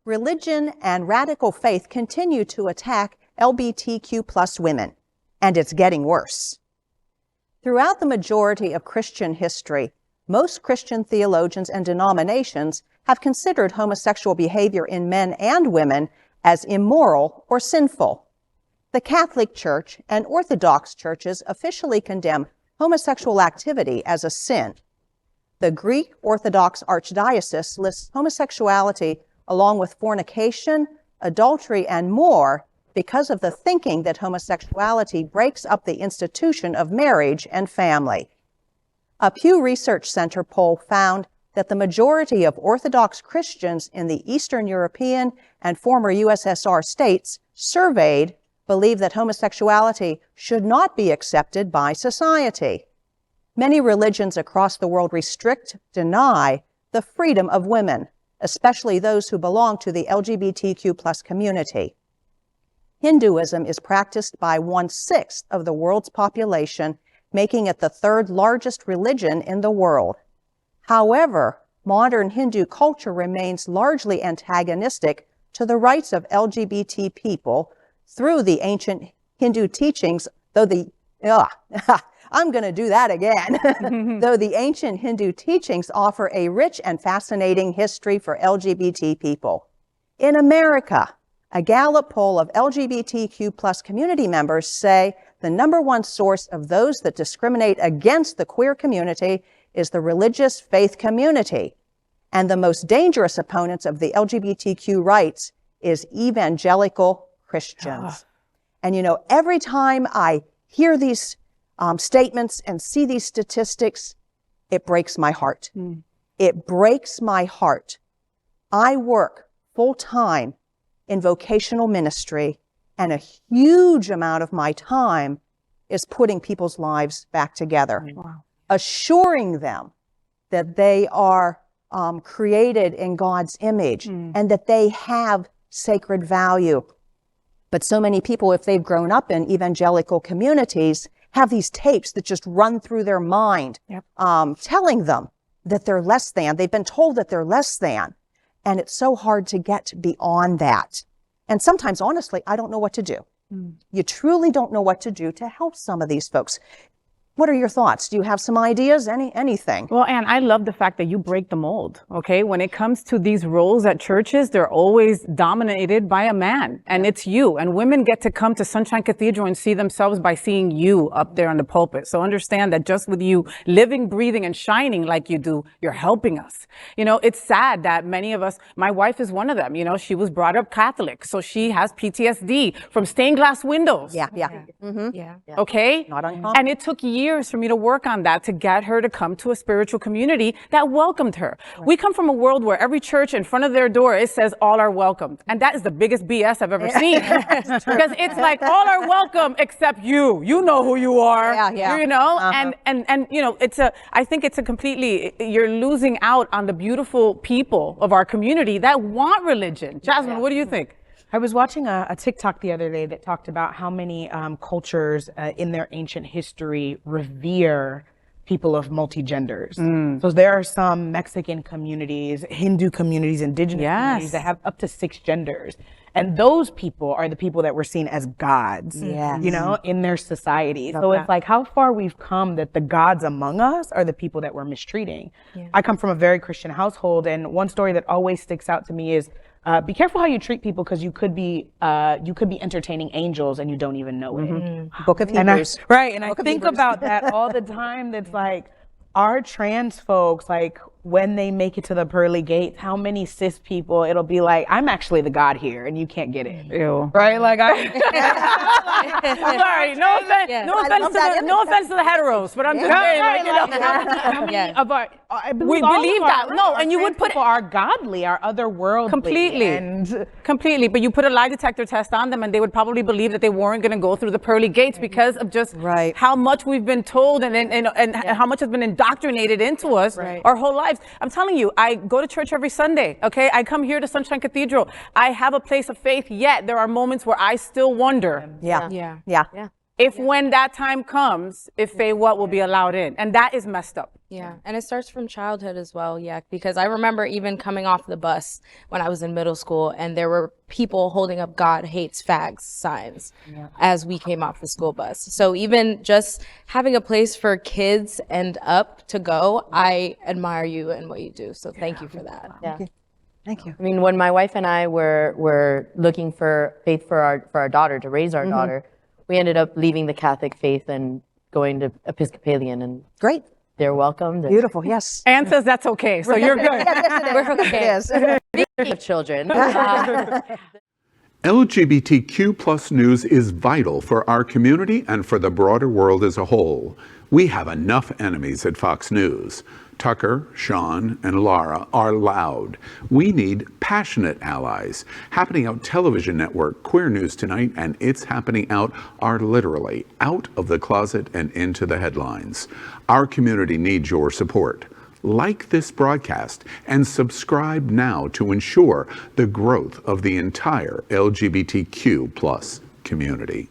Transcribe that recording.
religion and radical faith continue to attack LGBTQ plus women, and it's getting worse. Throughout the majority of Christian history, most Christian theologians and denominations have considered homosexual behavior in men and women as immoral or sinful. The Catholic Church and Orthodox churches officially condemn homosexual activity as a sin. The Greek Orthodox Archdiocese lists homosexuality along with fornication, adultery, and more because of the thinking that homosexuality breaks up the institution of marriage and family. A Pew Research Center poll found that the majority of Orthodox Christians in the Eastern European and former USSR states surveyed believe that homosexuality should not be accepted by society. Many religions across the world restrict, deny the freedom of women, especially those who belong to the LGBTQ plus community. Hinduism is practiced by 1/6 of the world's population, making it the third largest religion in the world. However, modern Hindu culture remains largely antagonistic to the rights of LGBT people through the ancient Hindu teachings, though the ancient Hindu teachings offer a rich and fascinating history for LGBT people. In America, a Gallup poll of LGBTQ plus community members say the #1 source of those that discriminate against the queer community is the religious faith community. And the most dangerous opponents of the LGBTQ rights is evangelical Christians. And you know, every time I hear these statements and see these statistics, it breaks my heart. It breaks my heart. I work full-time in vocational ministry, and a huge amount of my time is putting people's lives back together, assuring them that they are created in God's image and that they have sacred value. But so many people, if they've grown up in evangelical communities, have these tapes that just run through their mind, telling them that they're less than. They've been told that they're less than. And it's so hard to get beyond that. And sometimes, honestly, I don't know what to do. You truly don't know what to do to help some of these folks. What are your thoughts? Do you have some ideas? Anything? Well, Anne, I love the fact that you break the mold, okay? When it comes to these roles at churches, they're always dominated by a man, and it's you. And women get to come to Sunshine Cathedral and see themselves by seeing you up there on the pulpit. So understand that just with you living, breathing, and shining like you do, you're helping us. You know, it's sad that many of us, my wife is one of them, you know, she was brought up Catholic, so she has PTSD from stained glass windows. Okay? Not uncommon. And it took years for me to work on that to get her to come to a spiritual community that welcomed her. We come from a world where every church in front of their door, it says all are welcomed. And that is the biggest BS I've ever seen. Because it's like all are welcome except you. You know who you are. You know? And you know, I think it's a completely, you're losing out on the beautiful people of our community that want religion. Jasmine, what do you think? I was watching a TikTok the other day that talked about how many cultures in their ancient history revere people of multi-genders. So there are some Mexican communities, Hindu communities, indigenous communities that have up to 6 genders. And those people are the people that were seen as gods, you know, in their society. So it's like how far we've come that the gods among us are the people that we're mistreating. I come from a very Christian household, and one story that always sticks out to me is be careful how you treat people, because you could be entertaining angels and you don't even know it. Book of Hebrews. And I think about that all the time. That's like our trans folks, like when they make it to the pearly gates, how many cis people, it'll be like, I'm actually the God here and you can't get in. Right? Like I'm sorry, no offense to the heteros, but I'm just saying, like, you know, how many of our, we believe that. No, and you would put people are godly, are otherworldly. Completely, but you put a lie detector test on them and they would probably believe that they weren't going to go through the pearly gates because of just how much we've been told and how much has been indoctrinated into us our whole lives. I'm telling you, I go to church every Sunday, okay? I come here to Sunshine Cathedral. I have a place of faith, yet there are moments where I still wonder. if when that time comes, if they will be allowed in. And that is messed up. Yeah, and it starts from childhood as well, yeah, because I remember even coming off the bus when I was in middle school, and there were people holding up "God hates fags" signs as we came off the school bus. So even just having a place for kids and up to go, I admire you and what you do. So thank you for that. Yeah. Thank you. I mean, when my wife and I were looking for faith for our daughter, to raise our daughter, we ended up leaving the Catholic faith and going to Episcopalian, and Great. they're welcomed. Beautiful. Yes. Anne says that's okay, so you're good. We're okay. Speaking of children, LGBTQ plus news is vital for our community and for the broader world as a whole. We have enough enemies at Fox News. Tucker, Sean, and Lara are loud. We need passionate allies. Happening Out television network, Queer News Tonight, and It's Happening Out are literally out of the closet and into the headlines. Our community needs your support. Like this broadcast and subscribe now to ensure the growth of the entire LGBTQ plus community.